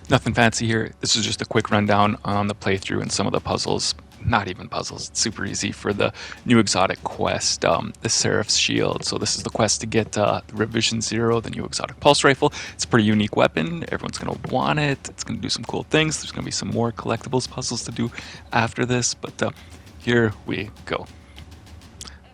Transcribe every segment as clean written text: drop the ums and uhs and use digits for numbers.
Nothing fancy here. This is just a quick rundown on the playthrough and some of the puzzles. Not even puzzles, it's super easy for the new exotic quest, the Seraph's Shield. So this is the quest to get Revision 0, the new exotic pulse rifle. It's a pretty unique weapon. Everyone's going to want it. It's going to do some cool things. There's going to be some more collectibles puzzles to do after this, but here we go.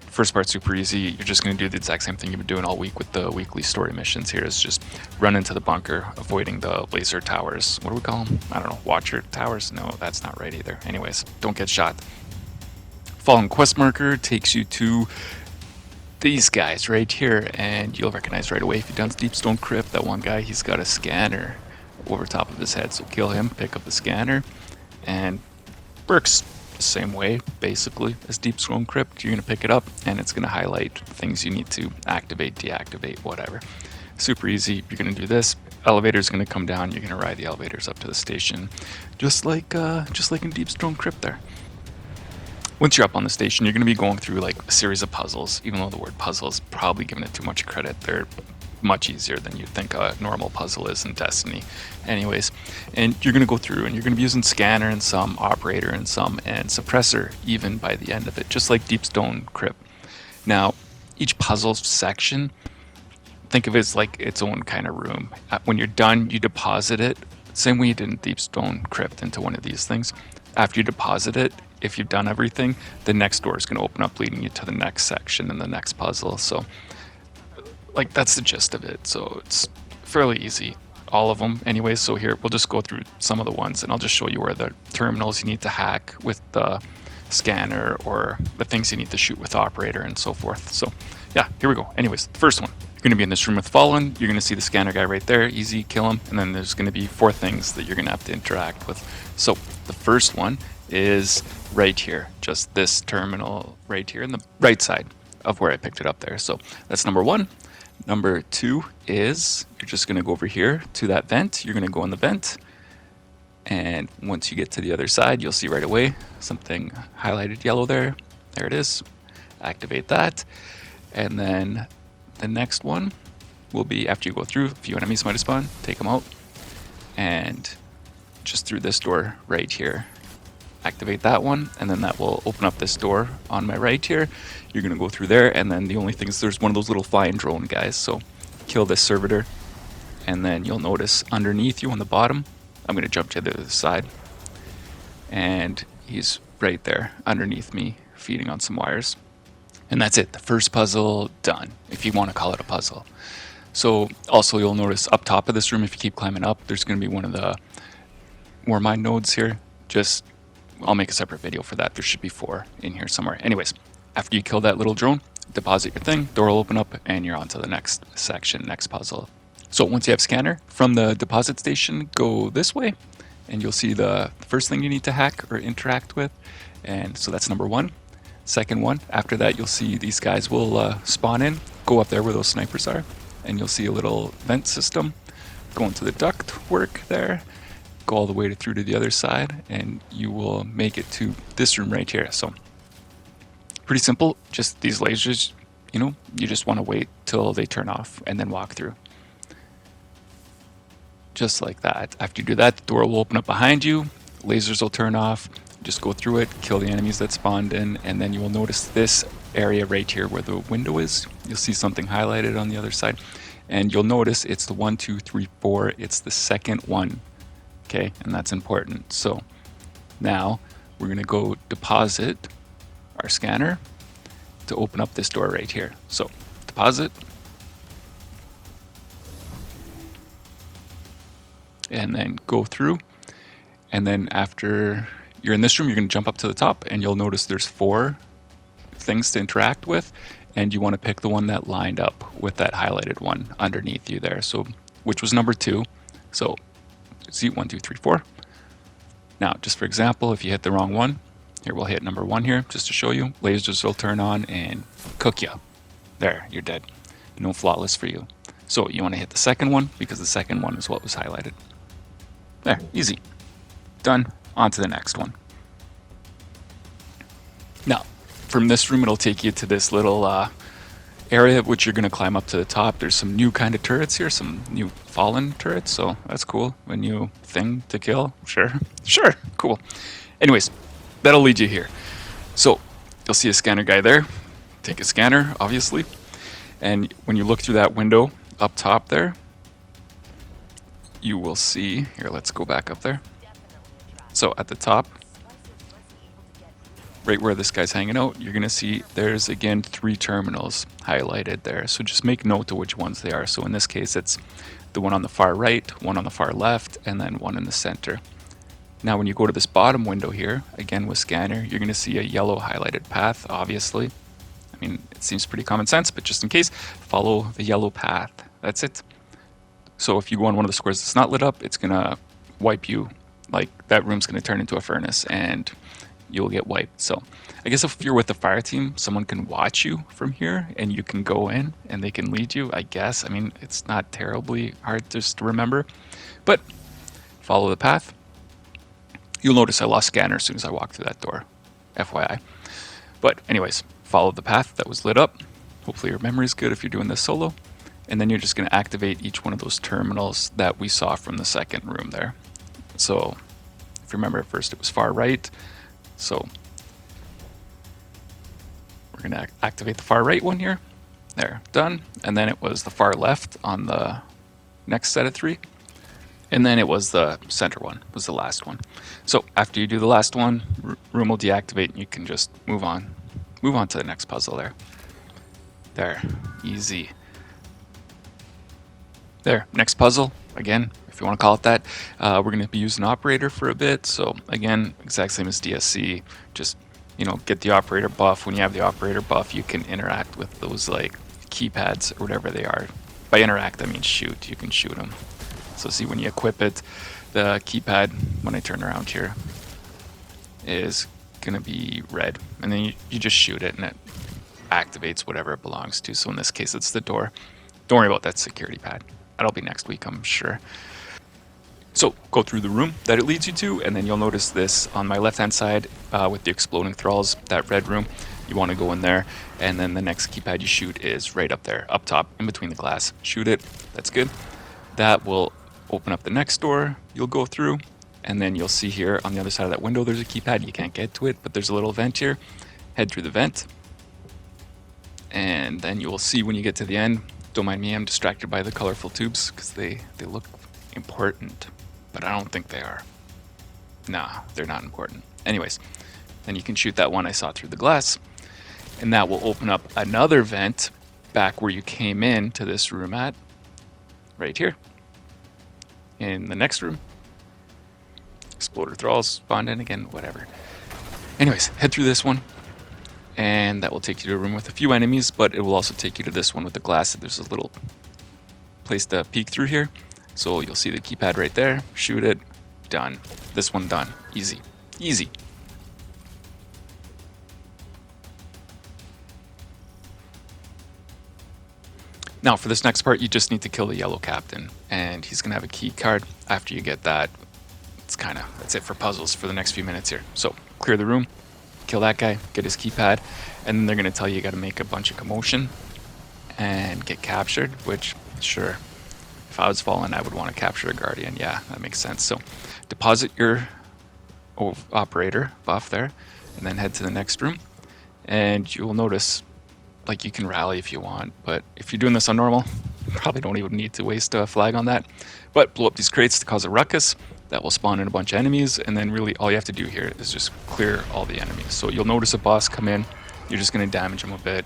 First part's super easy. You're just going to do the exact same thing you've been doing all week with the weekly story missions here, is just run into the bunker, avoiding the laser towers. What do we call them? I don't know. Watcher towers? No, that's not right either. Anyways, don't get shot. Following quest marker takes you to these guys right here, and you'll recognize right away if you've done Deep Stone Crypt, that one guy, he's got a scanner over top of his head. So kill him, pick up the scanner, and works the same way basically as Deep Stone Crypt. You're going to pick it up and it's going to highlight things you need to activate, deactivate, whatever. Super easy. You're going to do this. Elevator's going to come down. You're going to ride the elevators up to the station, just like in Deep Stone Crypt there. Once you're up on the station, you're going to be going through like a series of puzzles, even though the word puzzle is probably giving it too much credit. They're much easier than you'd think a normal puzzle is in Destiny. Anyways, and you're going to go through and you're going to be using scanner and some, operator and some, and suppressor even by the end of it, just like Deep Stone Crypt. Now, each puzzle section, think of it as like its own kind of room. When you're done, you deposit it, same way you did in Deep Stone Crypt, into one of these things. After you deposit it, if you've done everything, the next door is going to open up, leading you to the next section and the next puzzle. So like that's the gist of it. So it's fairly easy, all of them anyway. So here we'll just go through some of the ones and I'll just show you where the terminals you need to hack with the scanner, or the things you need to shoot with operator and so forth. So yeah, here we go. Anyways, the first one, you're going to be in this room with Fallen. You're going to see the scanner guy right there. Easy, kill him. And then there's going to be 4 things that you're going to have to interact with. So the first one is right here, just this terminal right here in the right side of where I picked it up there. So that's number 1. Number 2 is you're just going to go over here to that vent. You're going to go in the vent. And once you get to the other side, you'll see right away something highlighted yellow there. There it is. Activate that. And then the next one will be after you go through, a few enemies might have spawned, take them out. And just through this door right here, activate that one, and then that will open up this door on my right here. You're going to go through there, and then the only thing is there's one of those little flying drone guys, so kill this servitor, and then you'll notice underneath you on the bottom, I'm going to jump to the other side, and he's right there underneath me feeding on some wires. And that's it, the first puzzle done, if you want to call it a puzzle. So also you'll notice up top of this room, if you keep climbing up, there's going to be one of the Warmind nodes here. Just I'll make a separate video for that. There should be 4 in here somewhere. Anyways, after you kill that little drone, deposit your thing, door will open up, and you're on to the next section, next puzzle. So once you have scanner, from the deposit station, go this way, and you'll see the first thing you need to hack or interact with. And so that's number 1. Second one, after that, you'll see these guys will spawn in, go up there where those snipers are, and you'll see a little vent system. Go into the duct work there, go all the way through to the other side, and you will make it to this room right here. So pretty simple, just these lasers, you just want to wait till they turn off and then walk through. Just like that. After you do that, the door will open up behind you, lasers will turn off, just go through it, kill the enemies that spawned in, and then you will notice this area right here where the window is. You'll see something highlighted on the other side, and you'll notice it's the 1, 2, 3, 4, it's the second one. Okay, and that's important. So now we're going to go deposit our scanner to open up this door right here. So deposit, and then go through, and then after you're in this room, you're going to jump up to the top, and you'll notice there's 4 things to interact with, and you want to pick the one that lined up with that highlighted one underneath you there. So which was number 2. So see 1, 2, 3, 4. Now, just for example, if you hit the wrong one, here we'll hit number 1 here just to show you. Lasers will turn on and cook you. There, you're dead. No flawless for you. So you want to hit the second one because the second one is what was highlighted. There, easy. Done. On to the next one. Now, from this room, it'll take you to this little area which you're going to climb up to the top. There's some new kind of turrets here, some new fallen turrets, so that's cool. A new thing to kill. Sure, cool. Anyways, that'll lead you here. So you'll see a scanner guy there. Take a scanner, obviously, and when you look through that window up top there, you will see, here, let's go back up there. So at the top, right where this guy's hanging out, you're gonna see there's again 3 terminals highlighted there. So just make note of which ones they are. So in this case, it's the one on the far right, one on the far left, and then one in the center. Now when you go to this bottom window here, again with scanner, you're gonna see a yellow highlighted path, obviously. I mean, it seems pretty common sense, but just in case, follow the yellow path. That's it. So if you go on one of the squares that's not lit up, it's gonna wipe you. Like, that room's gonna turn into a furnace and you'll get wiped. So I guess if you're with the fire team, someone can watch you from here and you can go in and they can lead you, I guess. I mean, it's not terribly hard just to remember, but follow the path. You'll notice I lost scanner as soon as I walked through that door, FYI. But anyways, follow the path that was lit up. Hopefully your memory is good if you're doing this solo. And then you're just going to activate each one of those terminals that we saw from the second room there. So if you remember, at first it was far right. So we're going to activate the far right one here. There, done. And then it was the far left on the next set of 3. And then it was the center one, was the last one. So after you do the last one, room will deactivate and you can just move on. Move on to the next puzzle there. There, easy. There, next puzzle, again, if you want to call it that. We're going to be using operator for a bit. So again, exact same as DSC, just, you know, get the operator buff. When you have the operator buff, you can interact with those like keypads or whatever they are. By interact, I mean shoot, you can shoot them. So see, when you equip it, the keypad, when I turn around here, is going to be red. And then you just shoot it and it activates whatever it belongs to. So in this case, it's the door. Don't worry about that security pad. That'll be next week, I'm sure. So go through the room that it leads you to, and then you'll notice this on my left-hand side with the exploding thralls, that red room. You want to go in there, and then the next keypad you shoot is right up there, up top, in between the glass. Shoot it. That's good. That will open up the next door you'll go through, and then you'll see here on the other side of that window there's a keypad. You can't get to it, but there's a little vent here. Head through the vent, and then you will see when you get to the end. Don't mind me, I'm distracted by the colorful tubes because they look important, but I don't think they are. Nah, they're not important. Anyways, then you can shoot that one I saw through the glass, and that will open up another vent back where you came in to this room at, right here. In the next room. Exploder thralls spawned in again, whatever. Anyways, head through this one, and that will take you to a room with a few enemies, but it will also take you to this one with the glass. There's a little place to peek through here. So you'll see the keypad right there. Shoot it. Done. This one done. Easy. Easy. Now for this next part, you just need to kill the yellow captain, and he's going to have a key card. After you get that, that's it for puzzles for the next few minutes here. So clear the room, kill that guy, get his keypad, and then they're going to tell you got to make a bunch of commotion and get captured, which, sure, if I was Fallen, I would want to capture a guardian. Yeah, that makes sense. So deposit your operator buff there, and then head to the next room, and you'll notice, like, you can rally if you want, but if you're doing this on normal, you probably don't even need to waste a flag on that. But blow up these crates to cause a ruckus. That will spawn in a bunch of enemies, and then really all you have to do here is just clear all the enemies. So you'll notice a boss come in, you're just going to damage him a bit,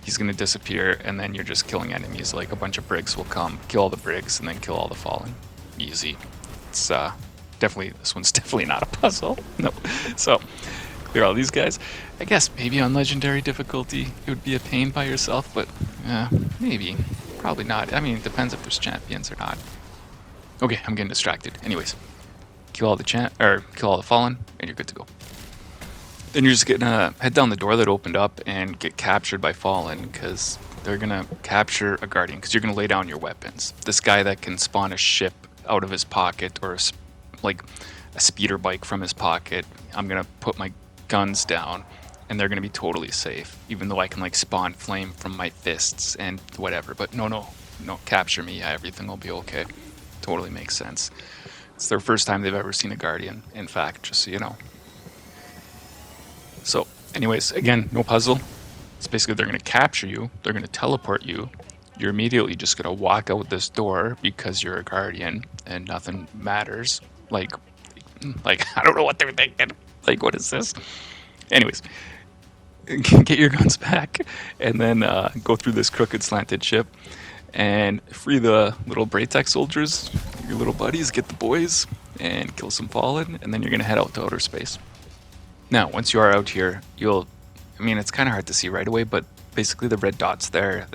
he's going to disappear, and then you're just killing enemies. Like a bunch of brigs will come, kill all the brigs, and then kill all the fallen. Easy. It's this one's definitely not a puzzle. No. So clear all these guys. I guess maybe on legendary difficulty it would be a pain by yourself, but maybe. Probably not. I mean, it depends if there's champions or not. Okay, I'm getting distracted. Anyways, kill all the fallen, and you're good to go. Then you're just gonna head down the door that opened up and get captured by fallen, because they're gonna capture a guardian, because you're gonna lay down your weapons. This guy that can spawn a ship out of his pocket, or like a speeder bike from his pocket, I'm gonna put my guns down, and they're gonna be totally safe, even though I can like spawn flame from my fists and whatever. But no, capture me, yeah, everything will be okay. Totally makes sense. It's their first time they've ever seen a Guardian, in fact, just so you know. So, anyways, again, no puzzle. It's basically they're gonna capture you, they're gonna teleport you. You're immediately just gonna walk out this door because you're a Guardian and nothing matters. Like I don't know what they're thinking. Like, what is this? Anyways, get your guns back and then go through this crooked slanted ship and free the little Braytech soldiers, your little buddies, get the boys and kill some Fallen, and then you're gonna head out to outer space. Now, once you are out here, I mean, it's kind of hard to see right away, but basically the red dots there,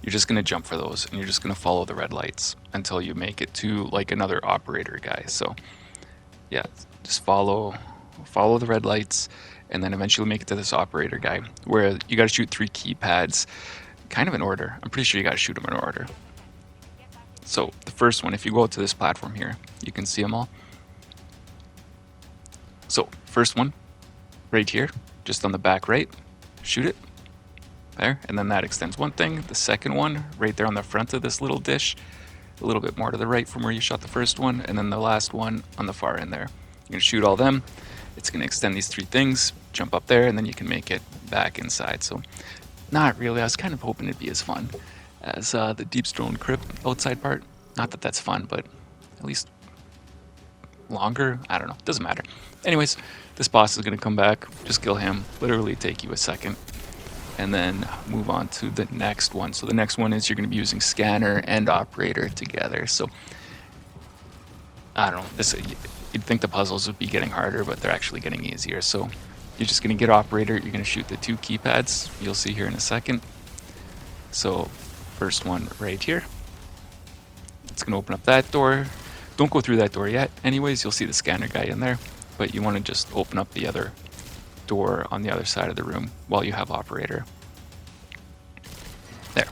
you're just gonna jump for those and you're just gonna follow the red lights until you make it to like another operator guy. So yeah, just follow the red lights and then eventually make it to this operator guy where you gotta shoot 3 keypads kind of in order. I'm pretty sure you gotta shoot them in order. So the first one, if you go to this platform here, you can see them all. So first one, right here, just on the back right, shoot it. There, and then that extends one thing. The second one, right there on the front of this little dish, a little bit more to the right from where you shot the first one, and then the last one on the far end there. You're gonna shoot all them. It's gonna extend these 3 things, jump up there, and then you can make it back inside. So, not really. I was kind of hoping it'd be as fun as the Deep Stone Crypt outside part. Not that that's fun, but at least longer. I don't know. Doesn't matter. Anyways, this boss is gonna come back. Just kill him. Literally take you a second. And then move on to the next one. So the next one is you're going to be using scanner and operator together. So I don't know. You'd think the puzzles would be getting harder, but they're actually getting easier. So you're just going to get operator. You're going to shoot the 2 keypads. You'll see here in a second. So first one right here. It's going to open up that door. Don't go through that door yet. Anyways, you'll see the scanner guy in there, but you want to just open up the other door on the other side of the room while you have operator. There.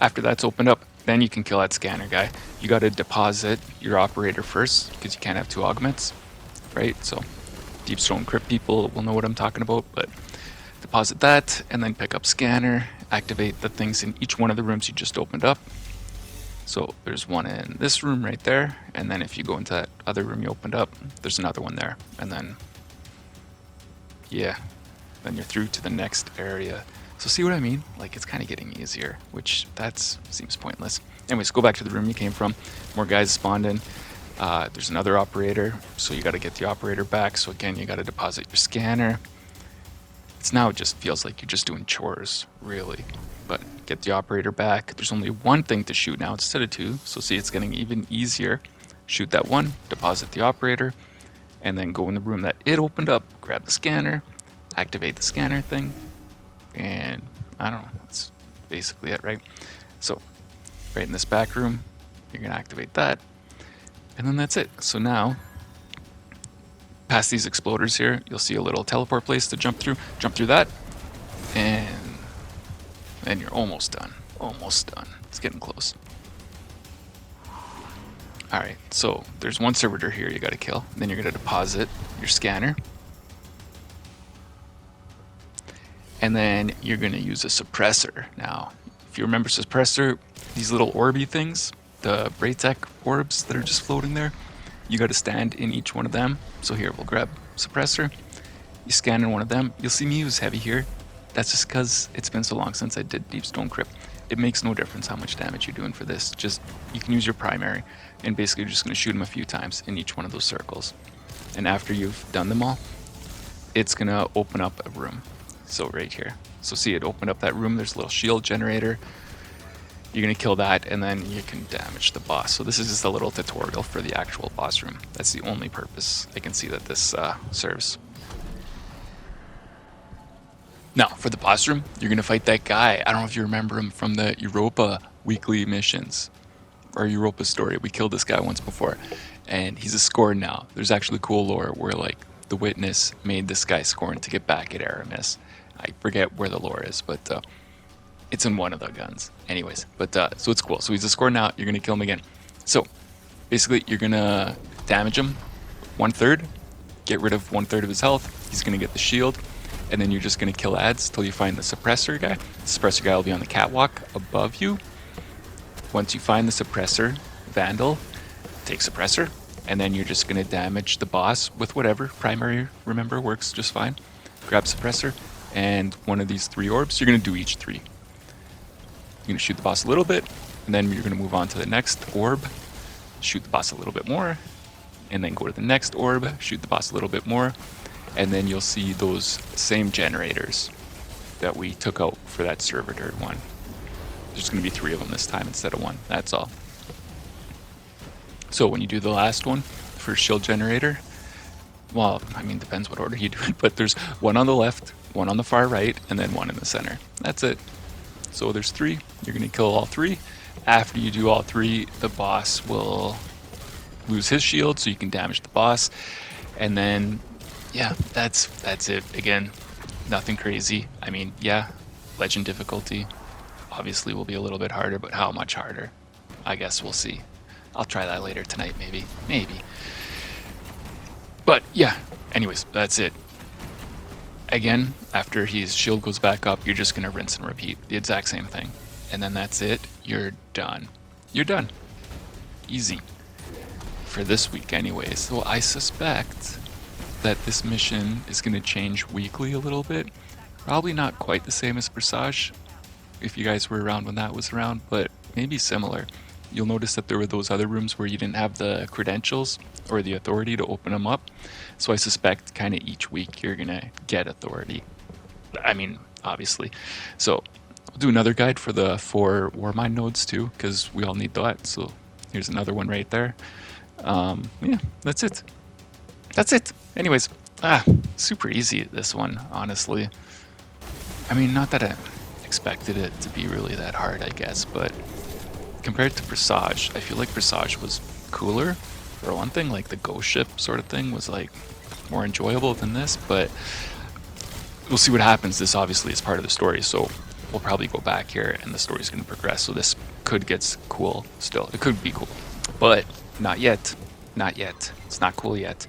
After that's opened up, then you can kill that scanner guy. You got to deposit your operator first because you can't have 2 augments, right? So Deep Stone Crypt people will know what I'm talking about, but deposit that and then pick up scanner, activate the things in each one of the rooms you just opened up. So there's one in this room right there, and then if you go into that other room you opened up, there's another one there, and then yeah, then you're through to the next area. So see what I mean? Like, it's kind of getting easier, which seems pointless. Anyways, go back to the room you came from. More guys spawned in. There's another operator, so you got to get the operator back. So again, you got to deposit your scanner. It just feels like you're just doing chores, really. But get the operator back. There's only 1 thing to shoot now instead of 2. So see, it's getting even easier. Shoot that one, deposit the operator, and then go in the room that it opened up, grab the scanner, activate the scanner thing, and I don't know, that's basically it, right? So right in this back room, you're gonna activate that, and then that's it. So now, past these exploders here, you'll see a little teleport place to jump through that, and then you're almost done. It's getting close. Alright, so there's 1 servitor here you gotta kill. Then you're gonna deposit your scanner. And then you're gonna use a suppressor. Now, if you remember suppressor, these little orby things, the Braytech orbs that are just floating there, you gotta stand in each one of them. So here, we'll grab suppressor. You scan in one of them. You'll see me use heavy here. That's just because it's been so long since I did Deep Stone Crypt. It makes no difference how much damage you're doing for this. Just, you can use your primary, and basically you're just going to shoot them a few times in each one of those circles. And after you've done them all, it's going to open up a room. So right here. So see, it opened up that room. There's a little shield generator. You're going to kill that, and then you can damage the boss. So this is just a little tutorial for the actual boss room. That's the only purpose I can see that this serves. Now, for the boss room, you're going to fight that guy. I don't know if you remember him from the Europa weekly missions, or Europa story. We killed this guy once before, and he's a scorn now. There's actually cool lore where, like, the Witness made this guy scorn to get back at Aramis. I forget where the lore is, but it's in one of the guns. Anyways, but so it's cool. So he's a scorn now. You're going to kill him again. So, basically, you're going to damage him 1/3, get rid of 1/3 of his health. He's going to get the shield. and then you're just going to kill ads till you find the suppressor guy. The suppressor guy will be on the catwalk above you. Once you find the suppressor, Vandal, take suppressor, and then you're just going to damage the boss with whatever. Primary, remember, works just fine. Grab suppressor, and one of these 3 orbs, you're going to do each 3. You're going to shoot the boss a little bit, and then you're going to move on to the next orb, shoot the boss a little bit more, and then go to the next orb, shoot the boss a little bit more, and then you'll see those same generators that we took out for that servitor one. There's going to be 3 of them this time instead of 1, that's all. So when you do the last one for shield generator, well, I mean, depends what order you do it, but there's 1 on the left, 1 on the far right, and then 1 in the center. That's it. So there's 3. You're going to kill all 3. After you do all 3, the boss will lose his shield, so you can damage the boss. And then, yeah, that's it. Again, nothing crazy. I mean, yeah, legend difficulty obviously will be a little bit harder, but how much harder? I guess we'll see. I'll try that later tonight, maybe. But yeah, anyways, that's it. Again, after his shield goes back up, you're just going to rinse and repeat the exact same thing. And then that's it. You're done. You're done. Easy. For this week anyways. So I suspect that this mission is going to change weekly a little bit. Probably not quite the same as Presage, if you guys were around when that was around, but maybe similar. You'll notice that there were those other rooms where you didn't have the credentials or the authority to open them up. So I suspect kind of each week you're going to get authority. I mean, obviously. So we'll do another guide for the 4 Warmind nodes too, because we all need that. So here's another one right there. Yeah, that's it. That's it. Anyways, super easy this one, honestly. I mean, not that I expected it to be really that hard, I guess, but compared to Presage, I feel like Presage was cooler. For one thing, like the ghost ship sort of thing was like more enjoyable than this, but we'll see what happens. This obviously is part of the story, so we'll probably go back here and the story's going to progress, so this could get cool still. It could be cool, but not yet. Not yet. It's not cool yet.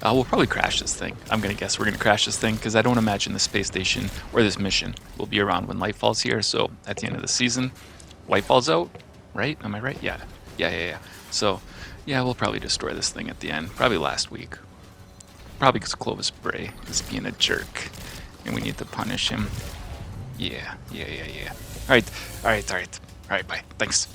We'll probably crash this thing. I'm going to guess we're going to crash this thing because I don't imagine the space station or this mission will be around when Lightfall's here, so at the end of the season, Lightfall's out, right? Am I right? Yeah. So, yeah, we'll probably destroy this thing at the end. Probably last week. Probably because Clovis Bray is being a jerk and we need to punish him. Yeah. Alright, bye. Thanks.